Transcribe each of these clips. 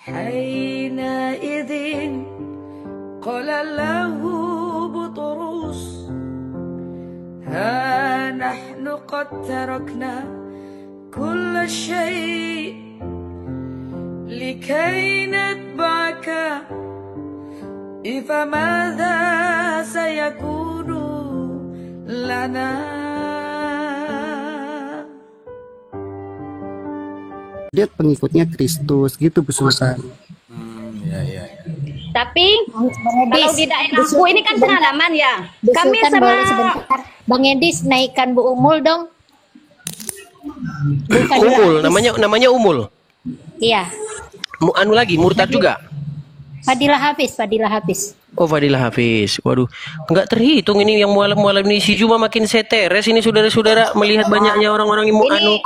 حينئذ قال له بطرس ها نحن قد تركنا كل شيء لكي نتبعك فماذا سيكون لنا. Dia pengikutnya Kristus gitu Bu Sultan. Ya. Tapi kalau di daerahku ini kan pengalaman ya. Kami Sultan, sama boleh sebentar. Bang Edis naikkan Bu Umul dong. Bukan Umul, namanya Umul. Iya. Anu lagi murtad juga. Fadilah Hafiz. Oh, Fadilah Hafiz. Waduh, nggak terhitung ini yang mualaf-mualaf ini. Si Juma makin seteres ini saudara-saudara melihat banyaknya orang-orang yang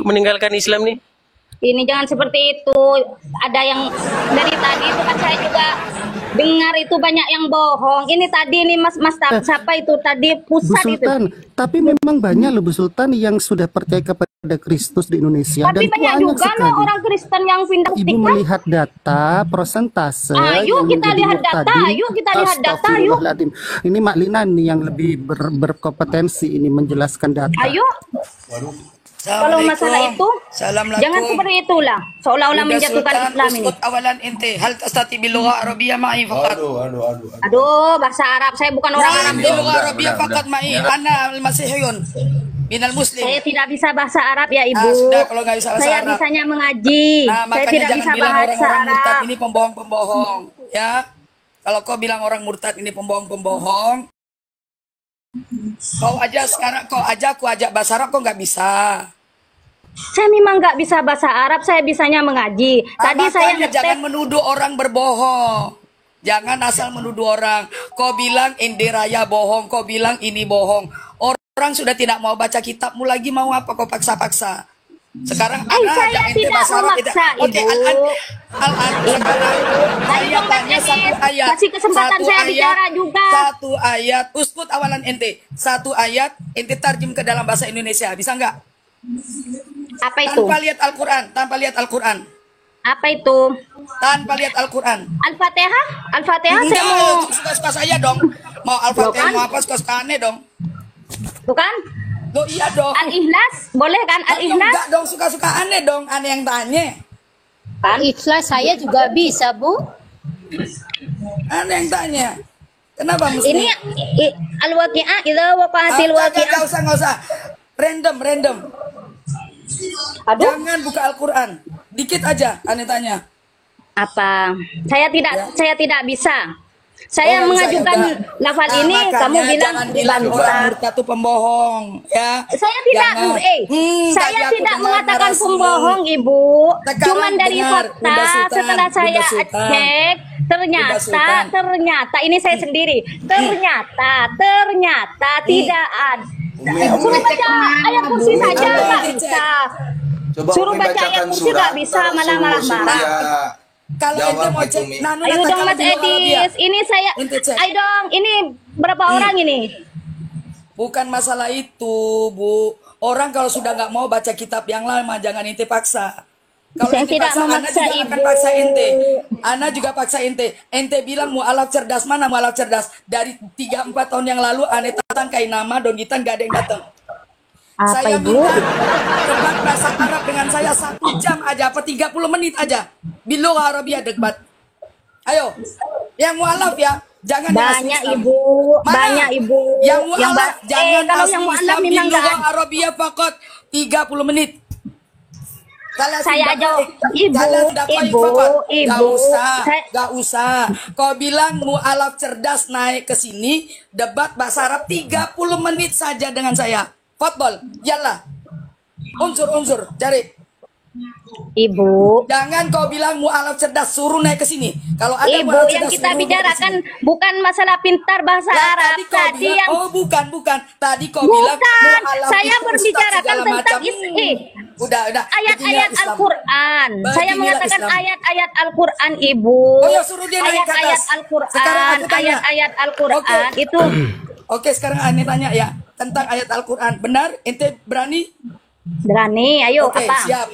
meninggalkan Islam nih. ini jangan seperti itu. Ada yang dari tadi itu kan saya juga dengar itu banyak yang bohong. Ini tadi nih Mas siapa itu tadi pusat Bu Sultan, itu. tapi memang banyak loh Bu Sultan yang sudah percaya kepada Kristus di Indonesia. Tapi dan banyak juga loh orang Kristen yang pindah Ibu tiktok. melihat data prosentase. Ayo kita lihat data, yuk kita lihat data, yuk. Ini Mak Lina nih yang lebih berkompetensi ini menjelaskan data. Ayo. Kalau masalah itu, jangan seperti itulah. Seolah-olah menjatuhkan Islam ini. Awalan ente, hal tastati bil lugha arabiyyah ma'i faqat. Aduh, bahasa Arab. Saya bukan orang Arab. Bil lugha arabiyyah faqat ma'i. Ana al-masihiyun. Minal muslim. Saya tidak bisa bahasa Arab ya Ibu. Sudah, kalau nggak bisa bahasa saya Arab. bisanya mengaji. Saya tidak bisa bahasa Arab. Ini pembohong-pembohong, ya. Kalau kau bilang orang murtad ini pembohong-pembohong, kau ajak bahasa Arab, kau nggak bisa. Saya memang nggak bisa bahasa Arab, saya bisanya mengaji. Tadi saya jangan menuduh orang berbohong. Jangan asal menuduh orang. Kau bilang Indiraya bohong, kau bilang ini bohong. Orang sudah tidak mau baca kitabmu lagi, mau apa kau paksa-paksa? Sekarang saya tidak memaksa, Ibu. Saya tanya satu ayat. Kasih kesempatan saya bicara juga. Satu ayat, uskut awalan ente. Satu ayat, ente tarjem ke dalam bahasa Indonesia. Bisa nggak? Apa itu? Tanpa lihat Al-Quran. Apa itu? Tanpa lihat Al-Quran. Al-Fatihah? Al-Fatihah saya mau... Suka-suka saya dong. Mau Al-Fatihah, mau apa, suka-suka aneh dong. Bukan? Loh iya dong. Al-Ikhlas? Boleh kan Al-Ikhlas? Enggak dong, suka-suka aneh dong. Aneh yang tanya. Ikhlas saya juga bisa, Bu. Aneh yang tanya. Kenapa mesti? Ini Al-Waqi'ah, idza waqa'atil waqi'ah. Enggak usah. Random. Aduh. Jangan buka Al-Quran. Dikit aja aneh tanya. Apa? Saya tidak bisa. Saya mengajukan lafal ini, kamu bilang orang murtad itu pembohong, ya. Saya tidak, saya tidak mengatakan pembohong, Ibu. Cuman dari fakta setelah saya cek, ternyata ini saya sendiri. Ternyata tidak ada. Suruh baca ayat kursi saja nggak bisa. Suruh baca ayat kursi nggak bisa, malah marah-marah. Kalau ente mau cek, ayo dong Mas Edis, ini saya, ayo dong, ini berapa orang ini? Bukan masalah itu, Bu. Orang kalau sudah nggak mau baca kitab yang lama, jangan ente paksa. Kalau saya tidak memaksa Ana juga Ibu. akan paksa ente. Ana juga paksa ente. Ente bilang mualaf cerdas, mana mualaf cerdas? Dari 3-4 tahun yang lalu, ane datang kain nama, Donggitan nggak ada yang datang. Apa Saya Ibu? minta debat bahasa Arab dengan saya 1 jam aja, apa 30 menit aja. Bilo Arabia debat. Ayo, yang mualaf ya, jangan Banyak Ibu, banyak Ibu. Yang mualaf, jangan kalau yang mualaf memang nggak ada. Arabia fakot 30 menit. Saya aja, Ibu. Gak usah. Kau bilang mualaf cerdas naik ke sini, debat bahasa Arab 30 menit saja dengan saya. Fotbol, yalla. Unsur, cari. Ibu. Jangan kau bilang mualaf cerdas, suruh naik ke sini. Kalau ada Ibu, yang kita bicarakan bukan masalah pintar bahasa Arab. Tadi yang bukan. Tadi kau bilang mualaf saya itu berbicarakan tentang Udah. ayat-ayat Al-Quran. Saya mengatakan ayat-ayat Al-Quran, Ibu. Oh ya, suruh dia naik ke atas. Ayat-ayat Al-Quran, ayat-ayat Al-Quran itu. Oke, sekarang Ane tanya ya tentang ayat Al-Quran. Benar? Ente berani? Berani, ayo Oke, apa? siap.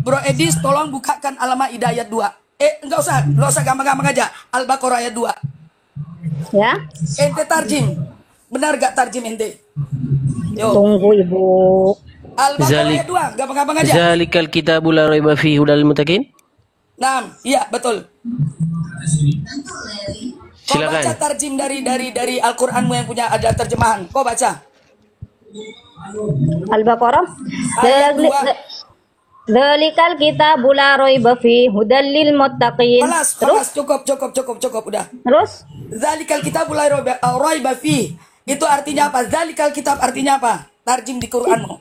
Bro Edis, tolong bukakan Al-Maidah ayat 2. Enggak usah gampang-gampang aja. Al-Baqarah ayat 2. Ya. Ente tarjim. Benar gak tarjim ente? Yo. Tunggu Ibu. Al-Baqarah ayat 2, gampang-gampang aja. Zalikal kitabul la raiba fihi hudal lil muttaqin. Nah, iya betul. Kau Silakan. baca tarjim dari Al-Qur'anmu yang punya ada terjemahan. Kau baca. Al-Baqarah. Ayat 2. Dzalikal kitabul la raiba fihi hudal lil muttaqin. Kelas, cukup udah. Terus? Zalikal kitabul la raiba fihi. Itu artinya apa? Zalikal kitab artinya apa? Tarjim di Qur'anmu.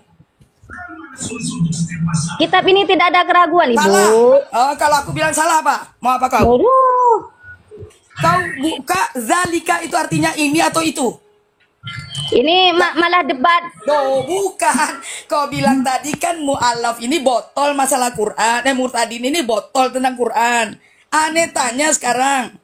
Kitab ini tidak ada keraguan, Ibu. Salah. Kalau aku bilang salah apa? Mau apa kau? Aduh. Kau buka zalika itu artinya ini atau itu? Ini malah debat. Loh, bukan. Kau bilang tadi kan mu'alaf ini botol masalah Quran. Murtadin ini botol tentang Quran. Aneh tanya sekarang.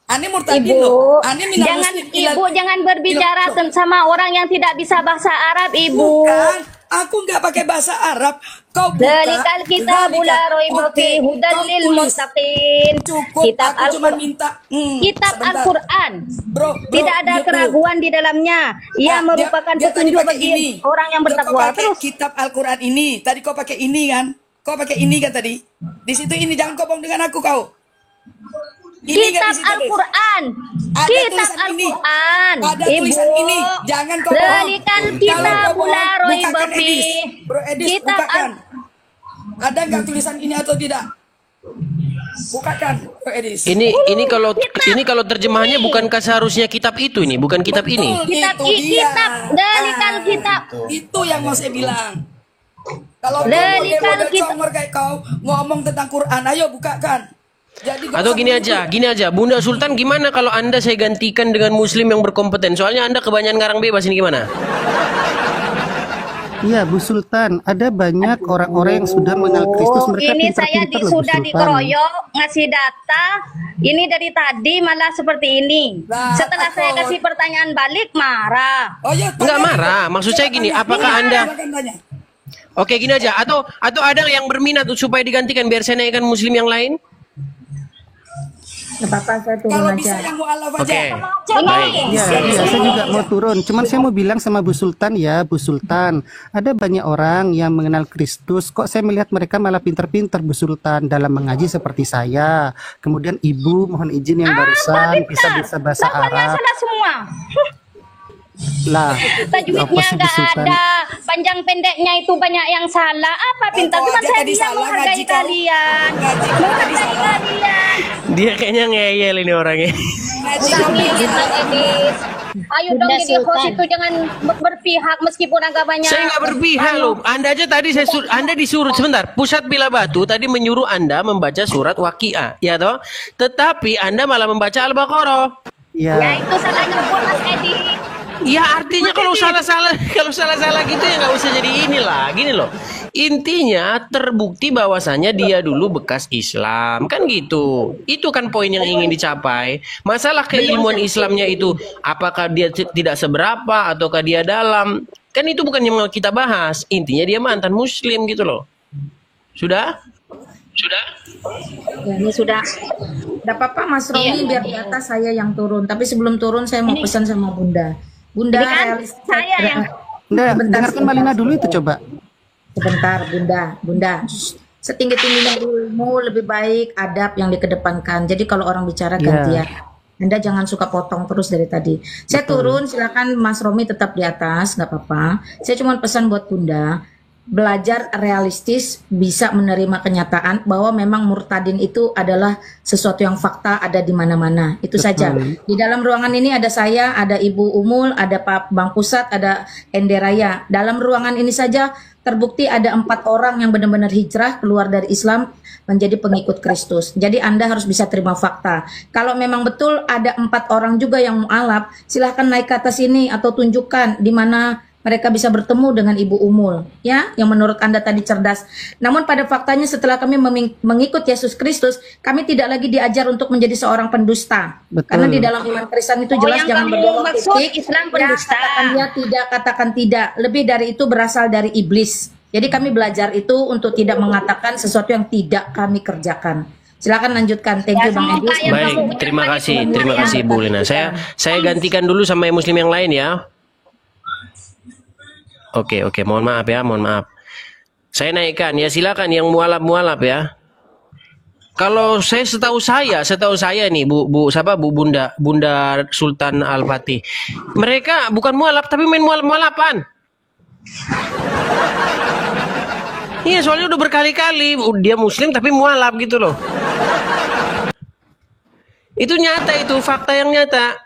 Aneh murtadin loh. Aneh minat Jangan muslim. Ibu jangan berbicara sama orang yang tidak bisa bahasa Arab, Ibu. Bukan. Aku nggak pakai bahasa Arab. Kau buka. Dzalikal kitabul la raiba fihi hudal lil muttaqin. Cukup. Kitab Aku cuma minta. Kitab Sebentar. Al-Qur'an. Bro, Tidak ada mute keraguan di dalamnya. Ia dulu. merupakan Dia tadi petunjuk pakai bagi ini. orang yang Kau bertakwa. pakai Terus kitab Al-Quran ini. Tadi kau pakai ini kan? Kau pakai ini kan tadi? Di situ ini, jangan kau bohong dengan aku kau. Ini kan kitab di situ, Des. Al-Qur'an. Ada Kitab tulisan ini. Al-Qur'an. Ada Ibu. tulisan ini. Jangan kau bohong. Dzalikal Kalau kau kitabul bohong, la raiba bukakan Edis. fihi. Bro Edis, Kitab bukakan. Ada nggak tulisan ini atau tidak? Bukakan, Bro Edis. Ini kalau terjemahannya bukankah seharusnya kitab itu ini, bukan kitab ini? Kitab Itu dia. kitab dzalikal kitab. Itu yang mau saya bilang. Kalau kau Dzalikal model kitab. comor kayak kau ngomong tentang Quran, ayo bukakan. Jadi gak Atau usah gini aja, Bunda Sultan, gimana kalau Anda saya gantikan dengan muslim yang berkompeten? Soalnya Anda kebanyakan ngarang bebas, ini gimana? Iya, Bu Sultan, ada banyak orang-orang yang sudah mengenal Kristus, mereka Ini saya pintar-pintar loh, Bu sudah Sultan. dikeroyok ngasih data. Ini dari tadi malah seperti ini. Nah, Setelah saya takut. kasih pertanyaan balik marah. Oh iya, Enggak marah, maksud saya gini, apakah Anda Oke, gini aja, atau ada yang berminat supaya digantikan biar saya naikkan muslim yang lain? Nggak apa-apa, saya turun Kalau aja. bisa yang mu'alaf aja. Oke. Iya, saya juga mau turun. Cuman saya mau bilang sama Bu Sultan ya, Bu Sultan, ada banyak orang yang mengenal Kristus. Kok saya melihat mereka malah pintar-pintar, Bu Sultan, dalam mengaji seperti saya. Kemudian Ibu, mohon izin yang barusan bisa bahasa Lafalnya Arab. salah semua. Lah, Tajwidnya apa sih, Bu nggak Sultan? ada, panjang pendeknya itu banyak yang salah. Apa pintar? kau Cuma aja saya tadi bisa salah, menghargai ngaji kau. kalian. Ngaji kau tadi Menghargai salah. kalian. Dia kayaknya ngeyel ini orangnya. Ngaji Udah kau minggir Bang Edis. Ayo dong Bunda jadi host Sultan. itu jangan berpihak meskipun agak banyak. Saya nggak berpihak loh. Anda aja tadi Anda disuruh sebentar. Pusat Bila Batu tadi menyuruh Anda membaca surat Waqiah, ya toh? Tetapi Anda malah membaca Al-Baqarah. Ya, Ya itu salahnya buat Mas Edi. Ya artinya kalau salah-salah gitu ya nggak usah jadi inilah. Gini loh. Intinya terbukti bahwasannya dia dulu bekas Islam, kan gitu. Itu kan poin yang ingin dicapai. Masalah keilmuan Islamnya itu apakah dia tidak seberapa ataukah dia dalam? Kan itu bukan yang mau kita bahas. Intinya dia mantan muslim gitu loh. Sudah? Ya, ini sudah. Nggak apa-apa, Mas Romi, biar di atas saya yang turun. Tapi sebelum turun saya mau pesan sama Bunda. Bunda, Ini kan realis- saya yang Nggak, Sebentar, dengarkan Malina dulu itu coba. Sebentar, Bunda. Setinggi-tingginya ilmu lebih baik adab yang dikedepankan. Jadi kalau orang bicara gantian. Anda jangan suka potong terus dari tadi. Saya turun, silakan Mas Romi tetap di atas, nggak apa-apa. Saya cuma pesan buat Bunda, belajar realistis, bisa menerima kenyataan bahwa memang murtadin itu adalah sesuatu yang fakta ada di mana-mana. Itu saja. Di dalam ruangan ini ada saya, ada Ibu Umul, ada Pak Bang Pusat, ada Enderaya. Dalam ruangan ini saja terbukti ada 4 orang yang benar-benar hijrah keluar dari Islam menjadi pengikut Kristus. Jadi Anda harus bisa terima fakta. Kalau memang betul ada 4 orang juga yang mu'alaf, silahkan naik ke atas ini atau tunjukkan di mana mereka bisa bertemu dengan Ibu Umul, ya, yang menurut Anda tadi cerdas. Namun pada faktanya setelah kami mengikut Yesus Kristus, kami tidak lagi diajar untuk menjadi seorang pendusta. Betul. Karena di dalam iman Kristen itu jelas yang jangan kamu berbohong maksud titik. Islam Ya, pendusta. katakan ya, tidak, katakan tidak. Lebih dari itu berasal dari iblis. Jadi kami belajar itu untuk tidak mengatakan sesuatu yang tidak kami kerjakan. Silakan lanjutkan. Thank you Bang Edi. Baik, terima kasih Bu Lena. Saya gantikan dulu sama yang muslim yang lain ya. Oke, mohon maaf ya, mohon maaf. Saya naikkan ya, silakan yang mualaf ya. Kalau setahu saya nih Bu Bunda Sultan Al-Fatih. Mereka bukan mualaf tapi main mualaf-mualafan. Iya, soalnya udah berkali-kali dia muslim tapi mualaf gitu loh. Itu nyata, itu fakta yang nyata.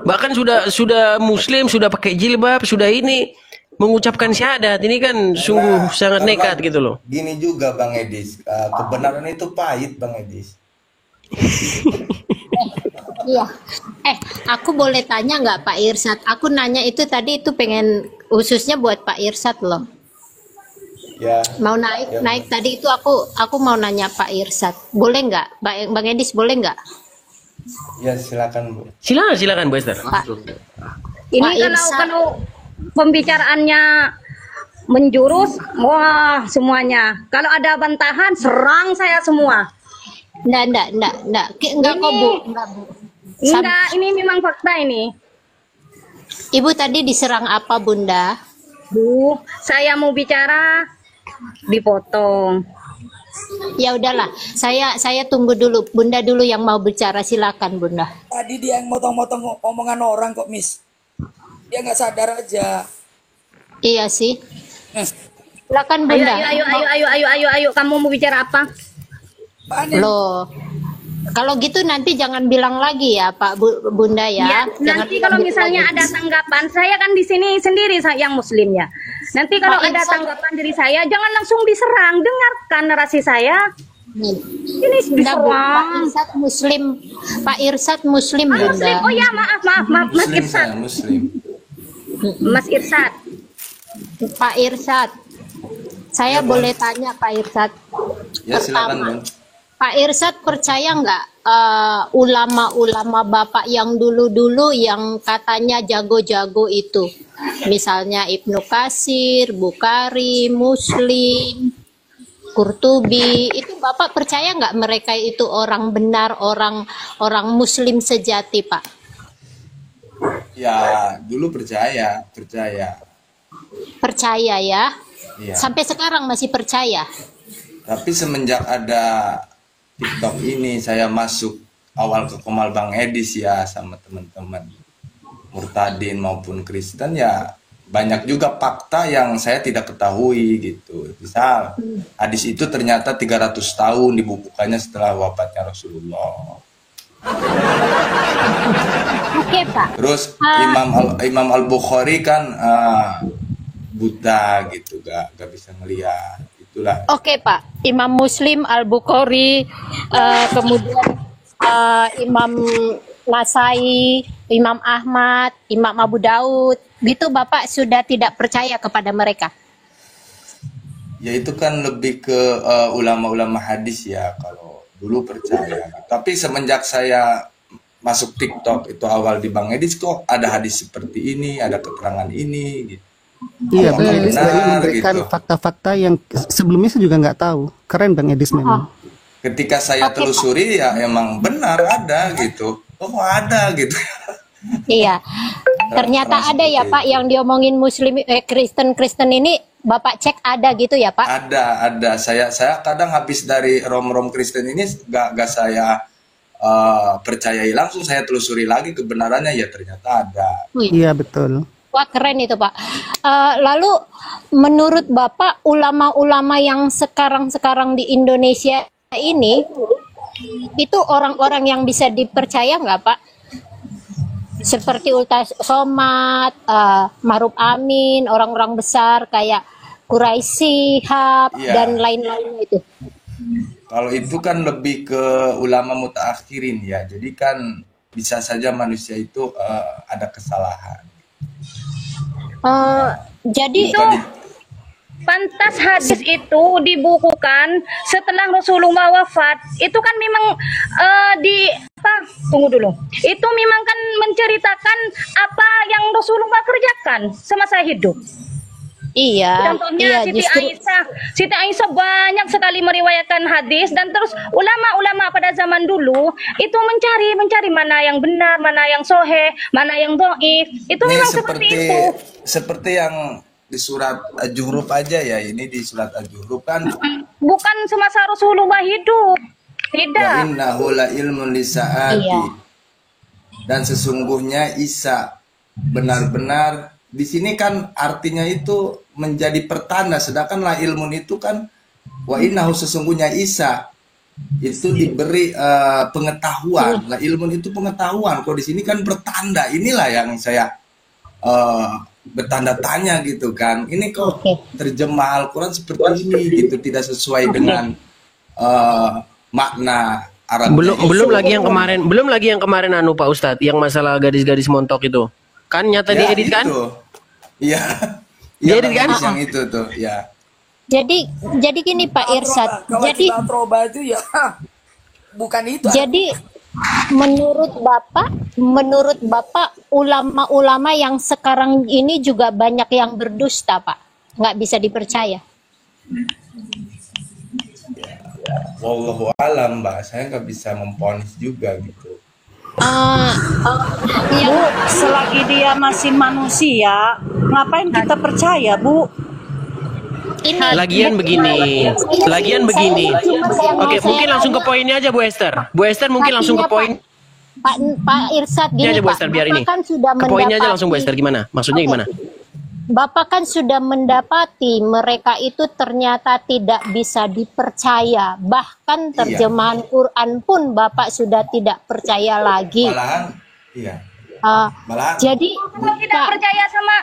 Bahkan sudah muslim, sudah pakai jilbab, sudah ini mengucapkan syahadat. Ini kan sungguh sangat nekat gitu loh. Gini juga Bang Edis, kebenaran itu pahit Bang Edis. Iya. Aku boleh tanya nggak Pak Irsad? Aku nanya itu tadi itu pengen khususnya buat Pak Irsad loh. Ya. Mau naik tadi itu aku mau nanya Pak Irsad. Boleh nggak? Bang Edis boleh nggak? Ya silakan Bu. Silakan Bu Esther. Ini Pak kalau pembicaraannya menjurus, wah semuanya. Kalau ada bantahan, serang saya semua. Enggak kok Bu. Enggak, ini memang fakta ini. Ibu tadi diserang apa Bunda? Bu, saya mau bicara dipotong. Ya udahlah, saya tunggu dulu. Bunda dulu yang mau bicara, silakan Bunda. Tadi dia yang motong-motong omongan orang kok, Miss. Dia nggak sadar aja. Iya sih. Silakan Bunda. Ayo, kamu mau bicara apa? Loh. Kalau gitu nanti jangan bilang lagi ya Pak Bunda ya. Ya, nanti kalau misalnya ada tanggapan, saya kan di sini sendiri yang muslim ya. Nanti kalau ada tanggapan dari saya, jangan langsung diserang, dengarkan narasi saya. Ini diserang. Pak Irsad muslim, Pak Irsad muslim Bunda. Muslim. Oh ya, maaf Mas Irsad. Mas Irsad. Pak Irsad. Saya boleh tanya Pak Irsad. Ya silakan Bang. Pak Irsad percaya nggak ulama-ulama Bapak yang dulu-dulu yang katanya jago-jago itu, misalnya Ibnu Katsir, Bukhari, Muslim, Qurtubi, itu Bapak percaya nggak mereka itu orang benar, orang Muslim sejati, Pak? Ya dulu percaya. Percaya ya? Iya. Sampai sekarang masih percaya? Tapi semenjak ada TikTok ini saya masuk awal ke Komal Bang Edis ya sama teman-teman Murtadin maupun Kristen ya banyak juga fakta yang saya tidak ketahui gitu. Misal hadis itu ternyata 300 tahun dibukukannya setelah wafatnya Rasulullah. Oke Pak. Terus Imam Al-Bukhari kan buta gitu, gak bisa ngelihat. Itulah. Oke Pak, Imam Muslim, Al-Bukhari, kemudian Imam Nasai, Imam Ahmad, Imam Abu Daud, gitu Bapak sudah tidak percaya kepada mereka? Ya itu kan lebih ke ulama-ulama hadis ya, kalau dulu percaya. Tapi semenjak saya masuk TikTok itu awal di Bang Edis kok ada hadis seperti ini, ada keterangan ini gitu. Iya, Bang Edis dari memberikan gitu. fakta-fakta yang sebelumnya saya juga nggak tahu. Keren Bang Edis memang. Ketika saya telusuri ya emang benar ada gitu. Oh ada gitu. Iya, ternyata ada ya Pak yang diomongin Muslim, Kristen ini Bapak cek ada gitu ya Pak? Ada. Saya kadang habis dari rom-rom Kristen ini gak saya percayai langsung, saya telusuri lagi kebenarannya ya ternyata ada. Iya betul. Wah keren itu Pak. Lalu menurut Bapak ulama-ulama yang sekarang di Indonesia ini itu orang-orang yang bisa dipercaya nggak Pak? Seperti Ultas Somad, Maruf Amin, orang-orang besar kayak Quraisy, Hab, dan lain-lain itu. Kalau itu kan lebih ke ulama mutaakhirin ya. Jadi kan bisa saja manusia itu ada kesalahan. Jadi itu pantas hadis itu dibukukan setelah Rasulullah wafat. Itu kan memang apa? Tunggu dulu. Itu memang kan menceritakan apa yang Rasulullah kerjakan semasa hidup. Iya, Contohnya iya Siti Aisyah banyak sekali meriwayatkan hadis, dan terus ulama-ulama pada zaman dulu itu mencari mana yang benar, mana yang soheh, mana yang dhaif. Itu Ini memang seperti itu. seperti yang di surat Az-Zuhruf aja ya, ini di surat Az-Zuhruf kan, Bukan semasa Rasulullah hidup. wa Tidak. innahu la ilmun lisaati. Iya. Dan sesungguhnya Isa benar-benar, di sini kan artinya itu menjadi pertanda, sedangkan la ilmun itu kan wa innahu, sesungguhnya Isa itu diberi pengetahuan. La ilmun itu pengetahuan. Kalau di sini kan bertanda. Inilah yang saya bertanda tanya gitu kan. Ini kok terjemah Al-Quran seperti ini gitu, tidak sesuai dengan makna Arab. Belum lagi yang kemarin anu Pak Ustadz, yang masalah gadis-gadis montok itu. Kan nyata diedit kan? Iya. Dia Iya, edit kan? yang itu tuh, ya. Jadi gini Pak Irsad. Kalau Jadi kita troba itu ya bukan itu. jadi menurut Bapak ulama-ulama yang sekarang ini juga banyak yang berdusta, Pak. Nggak bisa dipercaya. Wallahu alam, Mbak. Saya nggak bisa memponis juga gitu. Bu, selagi dia masih manusia, ngapain kita percaya, Bu? Lagian begini. Oke, mungkin langsung ke poinnya aja Bu Esther. Bu Esther mungkin langsung ke poin. Pak Irsad Ini gini aja Bu Pak, Esther, biar Bapak ini. kan sudah Ke poinnya aja langsung Bu mendapati- Esther, gimana? Maksudnya Oke. gimana? Bapak kan sudah mendapati mereka itu ternyata tidak bisa dipercaya. Bahkan terjemahan Quran pun Bapak sudah tidak percaya lagi. Malahan, iya. Malahan. Jadi Kalau tidak percaya sama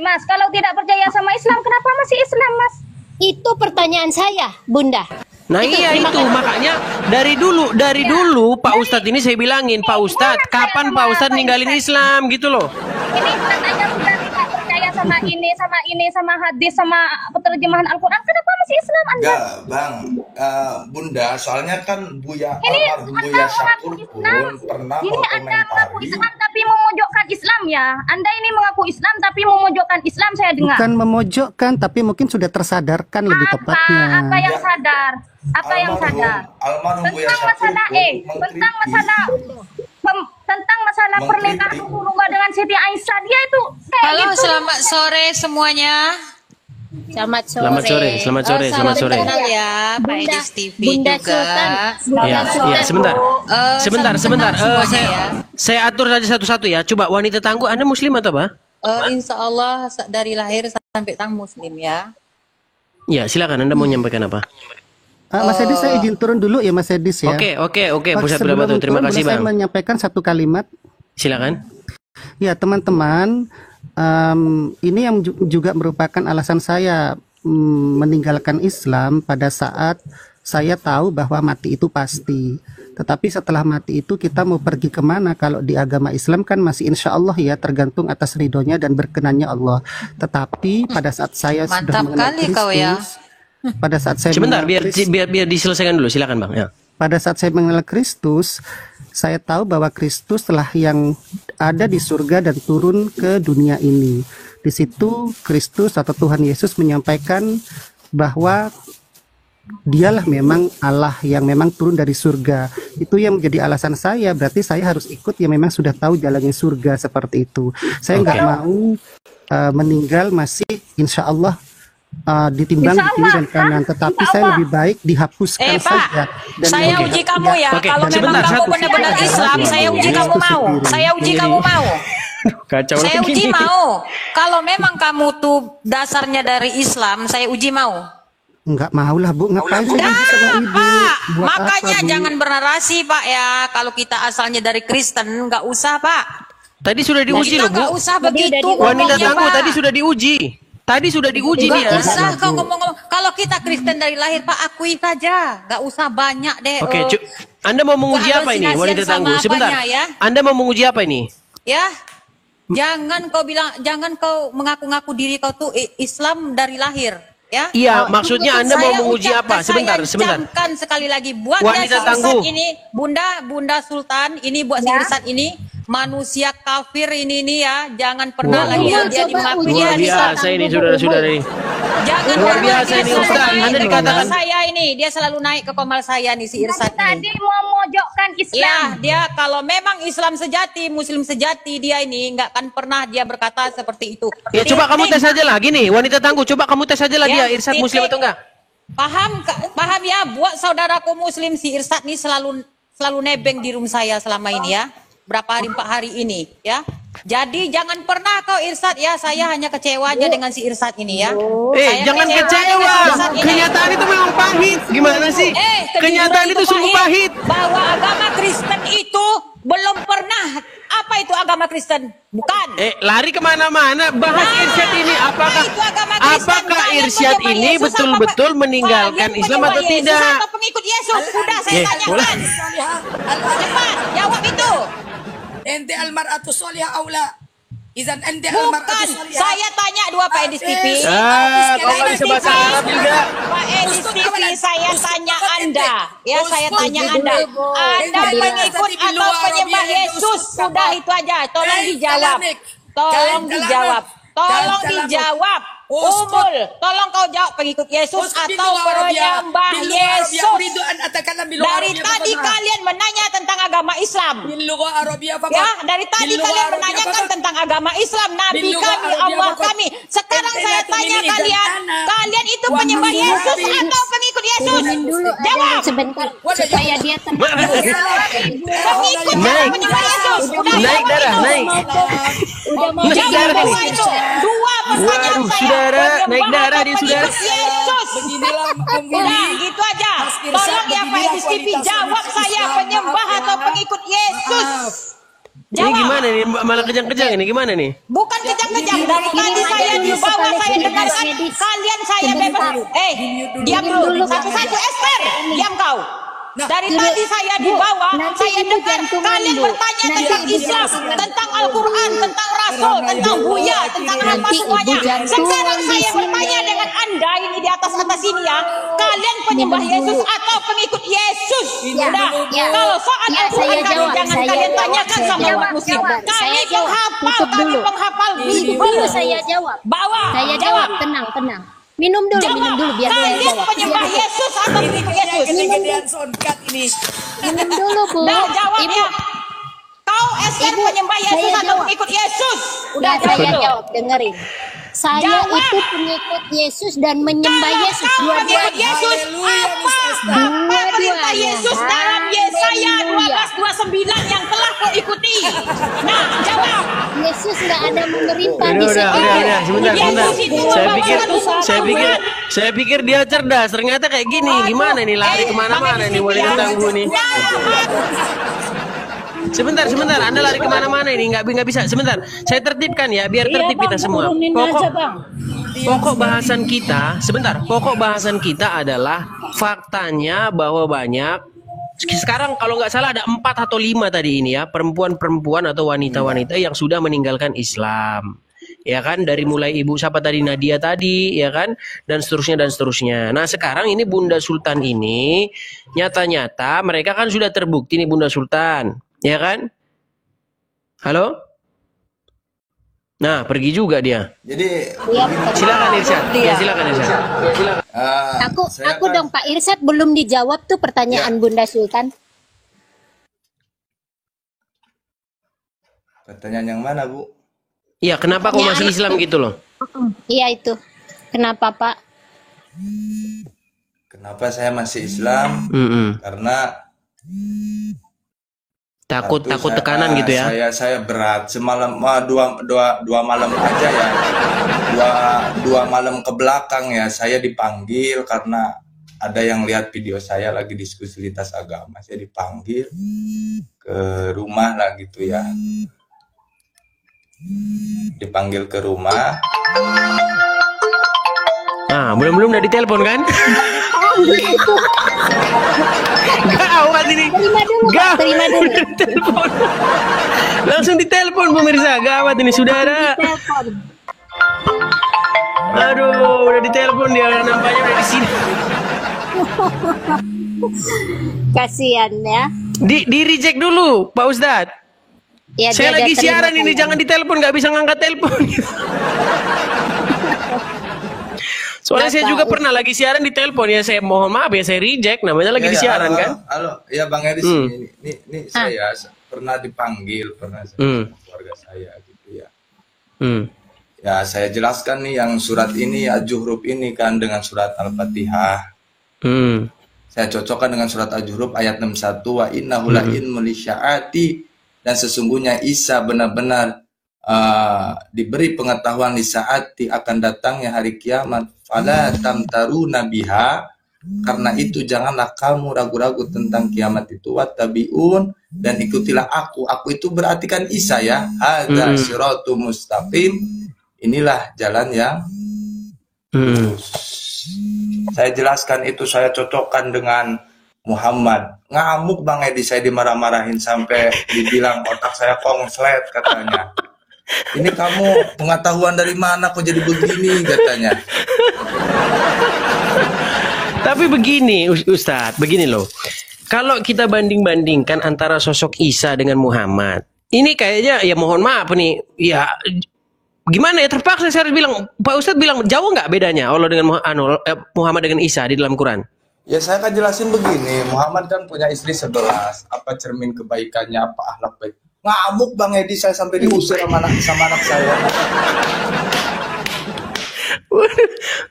Mas, kalau tidak percaya sama Islam, kenapa masih Islam, Mas? itu pertanyaan saya, Bunda. Nah iya itu makanya dari dulu Pak Ustadz ini saya bilangin, Pak Ustadz, kapan Pak Ustadz ninggalin Islam gitu loh. Ini katanya sudah tidak percaya sama ini, sama hadis, sama penerjemahan Al-Quran. Kenapa masih Islam Anda? Enggak, Bang. Bunda, soalnya kan almarhum Buya Syakur pun pernah Ini Anda mengaku berkomentari. Islam tapi memojokkan Islam ya. Anda ini mengaku Islam tapi memojokkan Islam, saya dengar. Bukan memojokkan, tapi mungkin sudah tersadarkan lebih tepatnya. Apa yang sadar? Apa yang sadar? Almarhum Buya Tentang Syakur masalah pun tentang masalah pernikahan mengkritik. Rasulullah dengan Siti Aisyah, dia itu kayak Halo, gitu. selamat sore semuanya. Selamat sore. Selamat sore. Kenal ya, Pak Edis TV Bunda juga. Sultan. Iya, sebentar. Salam kenal semuanya ya. Saya atur saja satu-satu ya. Coba wanita tangguh, Anda muslim atau apa? Insya Allah dari lahir sampai tang muslim ya. Ya, silakan Anda mau menyampaikan apa? Mas Edis, saya izin turun dulu ya Mas Edis ya. Oke, Pak, Pusat sebelum Batu. Terima turun, kasih boleh Bang. saya menyampaikan satu kalimat. Silakan. Ya teman-teman, ini yang juga merupakan alasan saya meninggalkan Islam pada saat saya tahu bahwa mati itu pasti. Tetapi setelah mati itu kita mau pergi kemana? Kalau di agama Islam kan masih insya Allah ya, tergantung atas ridhonya dan berkenannya Allah. Tetapi pada saat saya sudah Mantap mengenal kali kau ya. pada saat saya Sebentar, mengenal biar diselesaikan dulu. Silakan Bang. Ya. pada saat saya mengenal Kristus, saya tahu bahwa Kristus telah yang ada di surga dan turun ke dunia ini. Di situ Kristus atau Tuhan Yesus menyampaikan bahwa dialah memang Allah yang memang turun dari surga. Itu yang menjadi alasan saya, berarti saya harus ikut yang memang sudah tahu jalannya surga seperti itu. Saya nggak mau meninggal masih insya Allah ditimbang di kiri dan kanan, tetapi saya lebih baik dihapuskan Pak, saja. Dan saya yang uji kamu ya. Oke, Kalau memang sebentar, kamu satu. benar-benar Islam, saya uji kamu mau. Saya uji kamu mau. Kacau Saya lagi uji nih. mau. Kalau memang kamu tuh dasarnya dari Islam, saya uji mau. Enggak mau lah Bu, ngapain saya uji sama Ibu? Pak, Buat makanya apa, Bu? jangan bernarasi Pak ya. Kalau kita asalnya dari Kristen, nggak usah Pak. Tadi sudah diuji Kita loh nggak Bu. usah begitu. Wanita ngomongnya, tangguh Pak. tadi sudah diuji. Tadi sudah diuji Nggak dia. usah kau ngomong-ngomong. Kalau kita Kristen dari lahir Pak, akui saja. Nggak usah banyak deh. Oke, Anda mau menguji apa ini kehalusinasian wanita sama tangguh? Sebentar. apanya, ya? Anda mau menguji apa ini? Ya, jangan kau mengaku-ngaku diri kau tuh Islam dari lahir. Ya. Iya, maksudnya Anda mau menguji apa? Sebentar. Ucapkan sekali lagi buat Wanita tangguh ini, Bunda Sultan, ini buat si Irsat ini manusia kafir ini ya, jangan pernah lagi dia dimaafin. Luar biasa ini saudara-saudara ini. Jangan luar biasa ini Ustaz. Anda dikatakan saya ini, dia selalu naik ke komal saya nih si Irsat ini. Tadi mau mojokkan Islam. Ya, dia kalau memang Islam sejati, Muslim sejati, dia ini nggak akan pernah dia berkata seperti itu. ya coba kamu tes aja lah gini, wanita tangguh, coba kamu tes aja lah dia Irsat Muslim atau enggak? Paham ya, buat saudaraku Muslim si Irsat nih selalu nebeng di room saya selama ini ya. Berapa hari 4 hari ini ya. Jadi jangan pernah kau Irsat ya, saya hanya kecewa aja dengan si Irsat ini ya. Jangan kecewa. Kenyataan itu memang pahit. Gimana sih? Kenyataan itu sungguh pahit. Bahwa agama Kristen itu belum pernah. Apa itu agama Kristen? Bukan. Lari kemana-mana. Bahas Irsyad ini. Apakah Irsyad ini betul-betul meninggalkan Islam atau tidak? Atau pengikut Yesus? Sudah saya tanyakan. Cepat jawab itu. Ente almar'atu sholihah aula. Izan ente almar'atu sholihah. Saya tanya dua Pak Edis TV. Kalau nggak bisa bahasa Arab juga. Pak Edis TV, saya tanya Anda. Ya, saya tanya Anda. Anda pengikut atau penyembah Yesus? Sudah itu aja. Tolong dijawab. Tolong dijawab. Tolong dijawab. Umul, tolong kau jawab pengikut Yesus atau penyembah Yesus. Dari tadi kalian menanya tentang agama Islam. Ya, dari tadi kalian menanyakan tentang agama Islam, Nabi kami, Allah kami. Sekarang saya tanya kalian itu penyembah Yesus atau pengikut Yesus? Jawab. Sebentar supaya dia tenang. Pengikut penyembah Yesus. Naik darah, naik. Udah mau jawab dua itu. Dua pertanyaan saya. Naik darah dia saudara. Yesus. Udah gitu aja. Tolong ya Pak Edis TV jawab saya penyembah atau pengikut Yesus. Ini gimana nih? Malah kejang-kejang ini gimana nih? Bukan kejang-kejang. Dari tadi saya di bawah saya dengarkan kalian saya bebas. Diam dulu. Satu-satu Esther. Diam kau. Dari tadi saya di bawah, saya dengar kalian bertanya tentang Islam, tentang Al-Quran, tentang Rasul, tentang Buya, tentang apa semuanya. Sekarang saya bertanya dengan Anda ini di atas ini ya, kalian penyembah Yesus atau pengikut Yesus? Udah, kalau soal Al-Quran jangan kalian tanyakan sama umat Muslim. Kami penghafal Dulu saya jawab. Bawa. Saya jawab, tenang. Minum dulu biar dia kalian jawab. penyembah Yesus atau pengikut Yesus? Minum dulu, Bu. Dah jawab ya. Kau Esther penyembah Yesus atau pengikut Yesus? Udah saya jawab, dengerin. Saya itu pengikut Yesus dan menyembah Yesus. Pengikut Yesus. Apa perintah Yesus dalam Yesaya 12:29 yang telah kau ikuti? Nah, jawab. Yesus nggak ada memerintah di sini. Udah, sebentar. Saya pikir dia cerdas. Ternyata kayak gini. Gimana nih lari kemana-mana nih wanita tangguh nih. Sebentar, Anda lari kemana-mana ini nggak bisa. Sebentar, saya tertibkan ya, biar tertib kita semua. Pokok bahasan kita, pokok bahasan kita adalah faktanya bahwa banyak. Sekarang kalau nggak salah ada 4 atau 5 tadi ini ya, perempuan-perempuan atau wanita-wanita yang sudah meninggalkan Islam. Ya kan, dari mulai ibu siapa tadi, Nadia tadi, ya kan, dan seterusnya. Nah sekarang ini Bunda Sultan ini nyata-nyata mereka kan sudah terbukti nih Bunda Sultan. Ya kan? Halo? Nah, pergi juga dia. Jadi silakan Irsyad. Ya, silakan Irsyad. Aku dong Pak Irsyad belum dijawab tuh pertanyaan Bunda Sultan. Pertanyaan yang mana, Bu? Iya, kenapa kau masih Islam gitu loh? Iya itu. Kenapa, Pak? Kenapa saya masih Islam? Karena takut tekanan gitu ya. Saya berat semalam dua malam aja ya. Dua malam ke belakang ya saya dipanggil karena ada yang lihat video saya lagi diskusi lintas agama. Saya dipanggil ke rumah lah gitu ya. Dipanggil ke rumah. Nah, belum udah ditelepon kan? Gawat ini. Terima dulu. Ditelepon. Langsung ditelepon pemirsa. Gawat ini saudara. Aduh, udah ditelepon dia, nampaknya udah di sini. Kasihan ya. Di reject dulu, Pak Ustadz. Ya, Saya dia lagi terima siaran ini, kasih. jangan ditelepon, nggak bisa ngangkat telepon. Soalnya saya juga pernah lagi siaran di telepon ya, saya mohon maaf ya, saya reject, namanya lagi di siaran kan. Halo, ya Bang Edis, ini saya pernah dipanggil, pernah sama keluarga saya gitu ya. Ya saya jelaskan nih yang surat ini Al-Zuhruf ini kan dengan surat Al-Fatihah. Saya cocokkan dengan surat Al-Zuhruf ayat 61, wa innahu la ilmun lisyaati, dan sesungguhnya Isa benar-benar diberi pengetahuan di saat akan datangnya hari kiamat. Fala tamtaruna biha, karena itu janganlah kamu ragu-ragu tentang kiamat itu. Wattabi'un, dan ikutilah aku itu berarti kan Isa ya. Hadza siratu mustaqim, inilah jalan yang lurus. Saya jelaskan itu, saya cocokkan dengan Muhammad. Ngamuk Bang Edi, saya dimarah-marahin sampai dibilang otak saya konslet katanya. Ini kamu pengetahuan dari mana kok jadi begini katanya. Tapi begini Ustadz, begini loh. Kalau kita banding-bandingkan antara sosok Isa dengan Muhammad, ini kayaknya ya mohon maaf nih, ya gimana ya, terpaksa saya harus bilang, Pak Ustadz bilang jauh nggak bedanya Allah dengan Muhammad dengan Isa di dalam Quran? Ya saya akan jelasin begini, Muhammad kan punya istri 11, apa cermin kebaikannya, apa akhlak baik. Ngamuk Bang Edi, saya sampai diusir sama anak saya.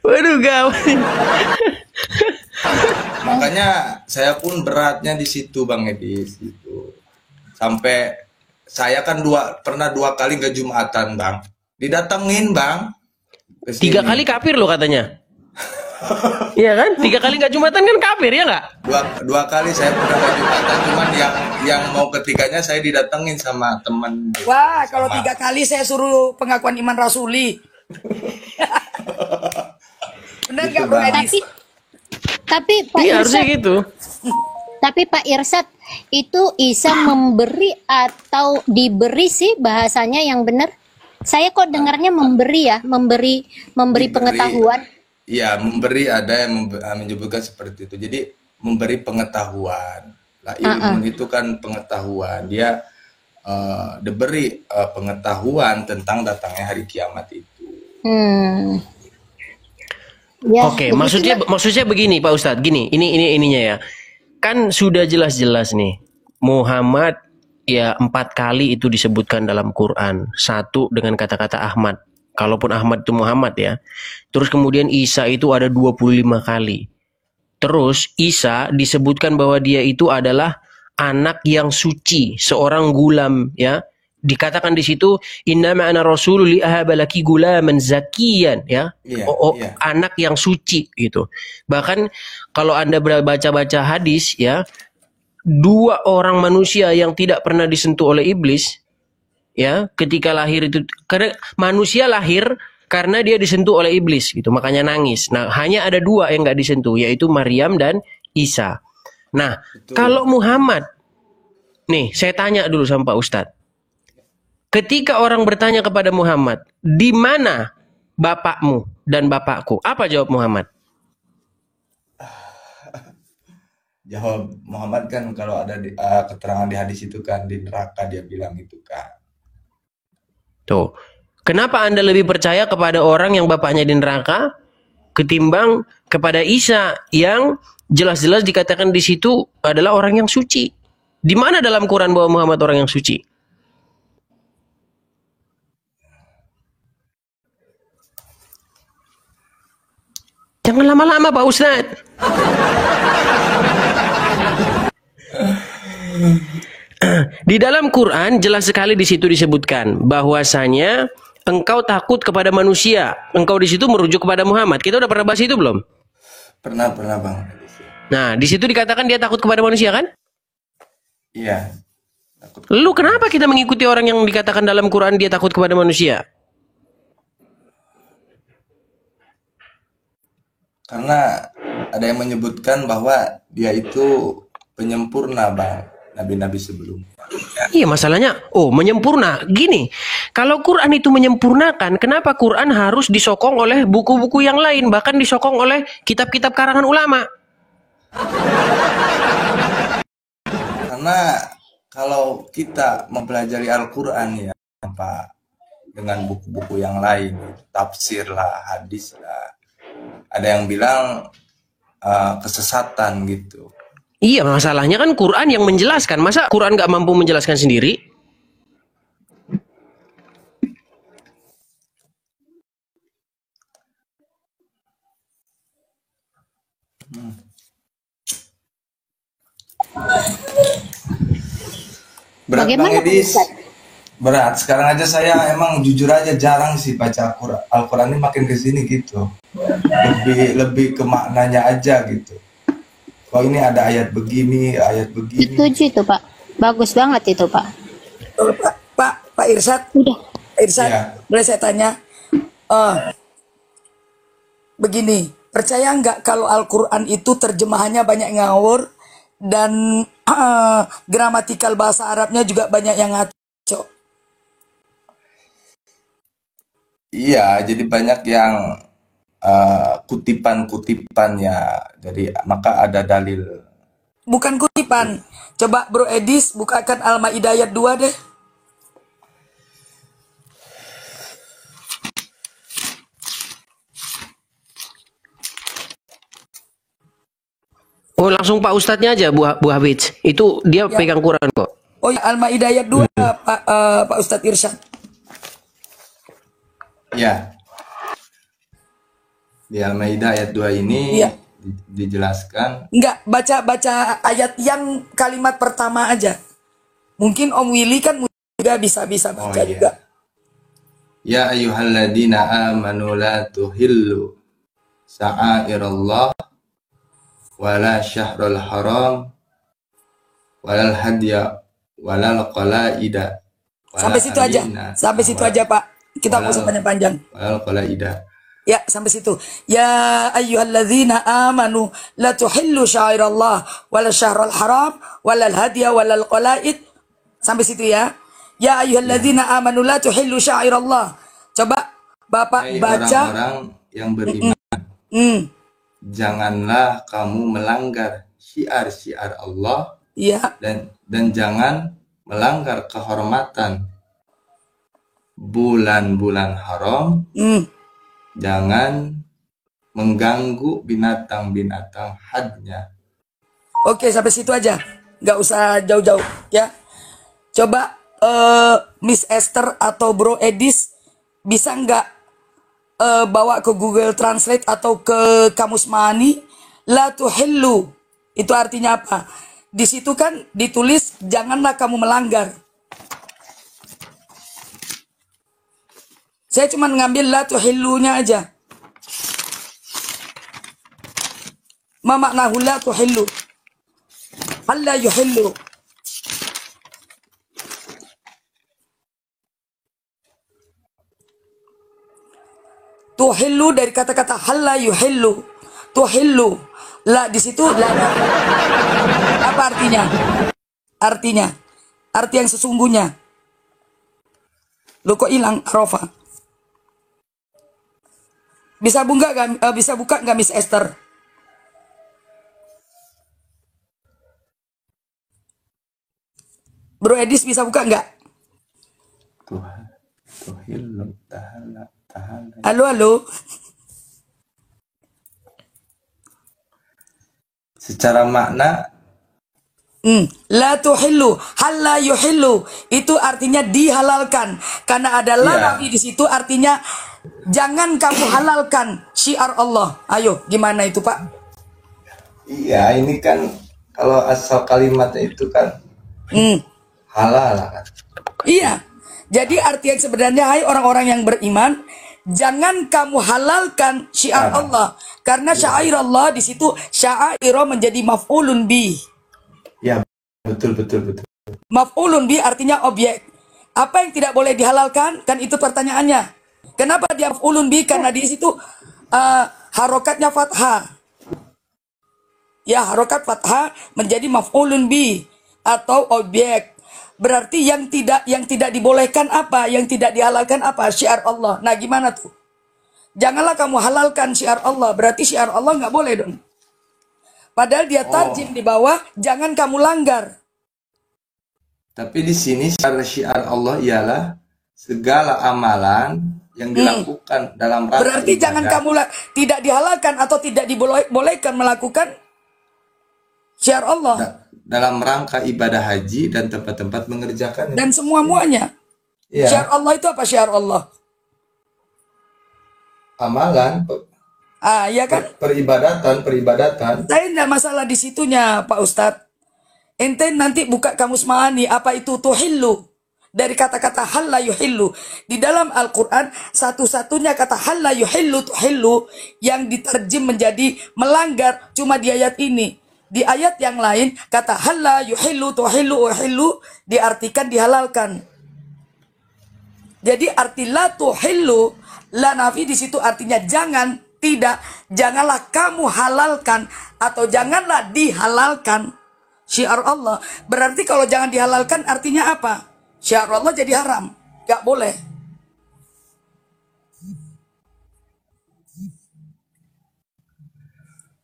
Waduh gawat. Makanya saya pun beratnya di situ Bang Edi, gitu. Sampai saya kan pernah dua kali ke Jumatan Bang, didatengin Bang. 3 kali kafir loh katanya. Iya kan? 3 kali nggak Jumatan kan kafir ya nggak? Dua kali saya pernah ke Jumatan, cuman yang mau ketiganya saya didatengin sama teman. Wah, kalau 3 kali saya suruh pengakuan iman rasuli. Benar nggak Bro Edis? Tapi Pak Iya Irsad, harusnya gitu. tapi Pak Irsad, itu Isa memberi atau diberi sih bahasanya yang benar? Saya kok dengarnya memberi ya, memberi pengetahuan. Iya, memberi, ada yang menyebutkan seperti itu. Jadi memberi pengetahuan. Lah ilmu itu kan pengetahuan. Dia diberi pengetahuan tentang datangnya hari kiamat itu. Ya, Oke, maksudnya begini Pak Ustadz, gini, ini ininya ya. Kan sudah jelas-jelas nih, Muhammad ya 4 kali itu disebutkan dalam Quran. 1 dengan kata-kata Ahmad. Kalaupun Ahmad itu Muhammad ya. Terus kemudian Isa itu ada 25 kali. Terus Isa disebutkan bahwa dia itu adalah anak yang suci, seorang gulam ya. Dikatakan di situ innama ana rasulul li ahabalaki gulaman zakiyan ya. Anak yang suci gitu. Bahkan kalau Anda baca-baca hadis ya, 2 orang manusia yang tidak pernah disentuh oleh iblis ya, ketika lahir itu, karena manusia lahir karena dia disentuh oleh iblis gitu, makanya nangis. Nah, hanya ada 2 yang nggak disentuh, yaitu Maryam dan Isa. Nah, kalau Muhammad, nih saya tanya dulu sama Pak Ustadz, ketika orang bertanya kepada Muhammad, di mana bapakmu dan bapakku? Apa jawab Muhammad? Jawab Muhammad kan kalau ada keterangan di hadis itu kan di neraka, dia bilang itu kan. Tuh, kenapa Anda lebih percaya kepada orang yang bapaknya di neraka ketimbang kepada Isa yang jelas-jelas dikatakan di situ adalah orang yang suci? Di mana dalam Quran bahwa Muhammad orang yang suci? Jangan lama-lama Pak Ustadz. Di dalam Quran jelas sekali di situ disebutkan bahwasanya engkau takut kepada manusia. Engkau di situ merujuk kepada Muhammad. Kita udah pernah bahas itu belum? Pernah Bang. Nah, di situ dikatakan dia takut kepada manusia kan? Iya. Lalu kenapa kita mengikuti orang yang dikatakan dalam Quran dia takut kepada manusia? Karena ada yang menyebutkan bahwa dia itu penyempurna Bang, nabi-nabi sebelumnya. Iya, masalahnya, menyempurna. Gini, kalau Quran itu menyempurnakan, kenapa Quran harus disokong oleh buku-buku yang lain, bahkan disokong oleh kitab-kitab karangan ulama? Karena kalau kita mempelajari Al-Quran ya Pak, dengan buku-buku yang lain, tafsir lah, hadis lah, ada yang bilang kesesatan gitu. Iya, masalahnya kan Quran yang menjelaskan. Masa Quran nggak mampu menjelaskan sendiri? Berat Bagaimana, Bang Edis. Ustaz? Berat. Sekarang aja saya emang jujur aja jarang sih baca Al-Quran ini, makin kesini gitu. Lebih ke maknanya aja gitu. Kok ini ada ayat begini, ayat begini. Setuju itu, Pak. Bagus banget itu, Pak. Pak Irsyad. Udah. Pak Irsyad, Iya. boleh saya tanya? Begini, percaya nggak kalau Al-Quran itu terjemahannya banyak ngawur dan gramatikal bahasa Arabnya juga banyak yang ngaco? Iya, jadi banyak yang kutipan-kutipan ya. Jadi maka ada dalil. Bukan kutipan. Coba Bro Edis bukakan Al-Maidah ayat 2 deh. Oh, langsung Pak Ustadznya aja, Bu Hafiz. Itu dia Ya. pegang Quran kok. Oh ya, Al-Maidah ayat 2 Pak Ustadz Irsyad. Ya. Di Al-Maidah ayat 2 ini Iya. dijelaskan. Enggak, baca ayat yang kalimat pertama aja. Mungkin Om Willy kan juga bisa Oh baca iya. juga. Ya ayyuhalladzina amanu la tuhillu sa'airallah wala syahrul haram walal hadya walal qalaida Sampai situ aja. Sampai situ aja, Pak. Kita nggak usah panjang-panjang. walal qalaida. Ya, sampai situ. Ya ayyuhalladzina amanu la tuhillu syairallah wala syahrul haram walal hadya walal qalaid. Sampai situ ya. Ya ayyuhalladzina amanu la tuhillu syairallah. Coba Bapak Hai baca. orang-orang yang beriman, janganlah kamu melanggar syiar-syiar Allah Ya. dan jangan melanggar kehormatan bulan-bulan haram. Jangan mengganggu binatang-binatang hadnya. Oke, sampai situ aja. Nggak usah jauh-jauh ya. Coba Miss Esther atau Bro Edis bisa nggak bawa ke Google Translate atau ke Kamus Mani la tuhillu. Itu artinya apa? Di situ kan ditulis janganlah kamu melanggar. Saya cuma ngambil la tuhillunya aja. Ma maknahu la tuhillu? Alla yuhillu. Tuhillu dari kata-kata halla yuhillu. Tuhillu. La di situ la. Apa artinya? Artinya. Arti yang sesungguhnya. Lo kok hilang Rofa? Bisa buka nggak Miss Esther? Bro Edis bisa buka nggak? Tuhillu tahala. Halo. Secara makna La tuhillu, halla yuhillu. Itu artinya dihalalkan. Karena ada la nafi di situ artinya jangan kamu halalkan syiar Allah. Ayo, gimana itu, Pak? iya, ini kan kalau asal kalimatnya itu kan halal kan. Iya. Jadi arti yang sebenarnya, hai orang-orang yang beriman, jangan kamu halalkan syiar Allah. Karena syair Allah di situ syairo menjadi maf'ulun bi. Ya, betul. Maf'ulun bi artinya objek. Apa yang tidak boleh dihalalkan? Kan itu pertanyaannya. Kenapa dia maf'ulun bi? Karena di situ harokatnya fathah. Ya, harokat fathah menjadi maf'ulun bi atau objek. Berarti yang tidak dibolehkan apa? Yang tidak dihalalkan apa? Syiar Allah. Nah, gimana tuh? Janganlah kamu halalkan syiar Allah. Berarti syiar Allah nggak boleh dong. Padahal dia tarjim di bawah, jangan kamu langgar. Tapi di sini syiar Allah ialah segala amalan yang dilakukan dalam rangka Berarti ibadah. jangan kamu tidak dihalalkan atau tidak dibolehkan melakukan syiar Allah. Dalam rangka ibadah haji dan tempat-tempat mengerjakan. Dan semua-muanya. Ya. Syiar Allah itu apa syiar Allah? Amalan. Ya kan? Peribadatan. Saya tidak masalah di situnya, Pak Ustadz. Ente nanti buka kamus ma'ani, apa itu tuhillu? Dari kata-kata halla yuhillu. Di dalam Al-Quran, satu-satunya kata halla yuhillu tuhillu yang diterjem menjadi melanggar cuma di ayat ini. Di ayat yang lain, kata halla yuhillu tuhillu uhillu diartikan dihalalkan. Jadi arti la tuhillu, la nafi di situ artinya jangan, tidak, janganlah kamu halalkan atau janganlah dihalalkan syiar Allah. Berarti kalau jangan dihalalkan artinya apa? Syiar Allah jadi haram, gak boleh.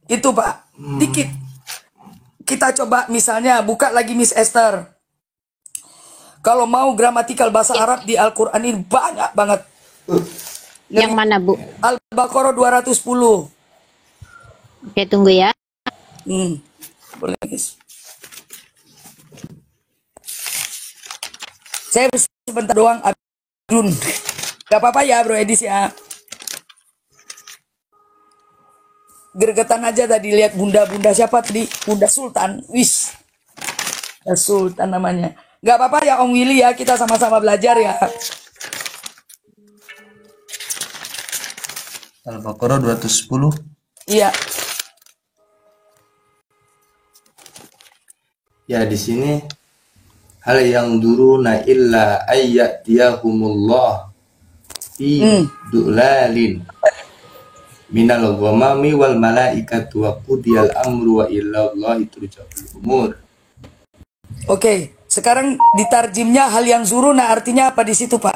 Itu Pak, dikit. Kita coba misalnya buka lagi Miss Esther. Kalau mau gramatikal bahasa Arab di Al-Quran ini banyak banget. Yang mana, Bu? Al-Baqarah 210. Oke, tunggu ya. Boleh, guys. Saya sebentar doang, Abdun. Gak apa-apa ya, Bro Edis ya. Gergetan aja tadi lihat bunda-bunda siapa tadi? Bunda Sultan. Wis. Sultan namanya. Gak apa-apa ya Om Willy ya, kita sama-sama belajar ya. Al-Baqarah 210. Iya. Ya di sini hal yang duruna illa ayyatiyahumullah fi du'lalin minal ghamami wal malaikatu wa qudiyal amru wa illallahi turja'ul umur. Oke, sekarang ditarjimnya hal yang zuruna artinya apa di situ, Pak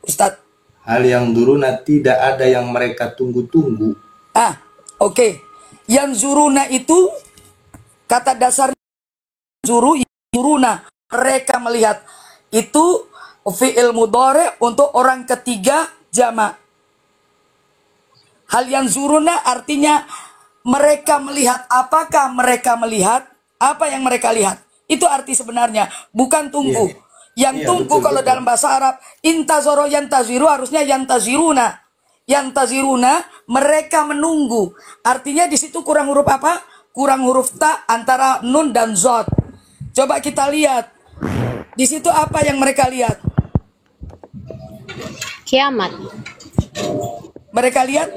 Ustadz? Hal yang duruna tidak ada yang mereka tunggu-tunggu. Oke. Yang zuruna itu kata dasar zuruna, mereka melihat. Itu fi'il mudhari untuk orang ketiga jamak. Hal yang zuruna artinya mereka melihat. Apakah mereka melihat? Apa yang mereka lihat? Itu arti sebenarnya, bukan tunggu. Yang tunggu kalau dalam bahasa Arab, intazoro yantaziru harusnya yantaziruna. Yantaziruna, mereka menunggu. Artinya di situ kurang huruf apa? Kurang huruf ta antara nun dan zod. Coba kita lihat. Di situ apa yang mereka lihat? Kiamat. Mereka lihat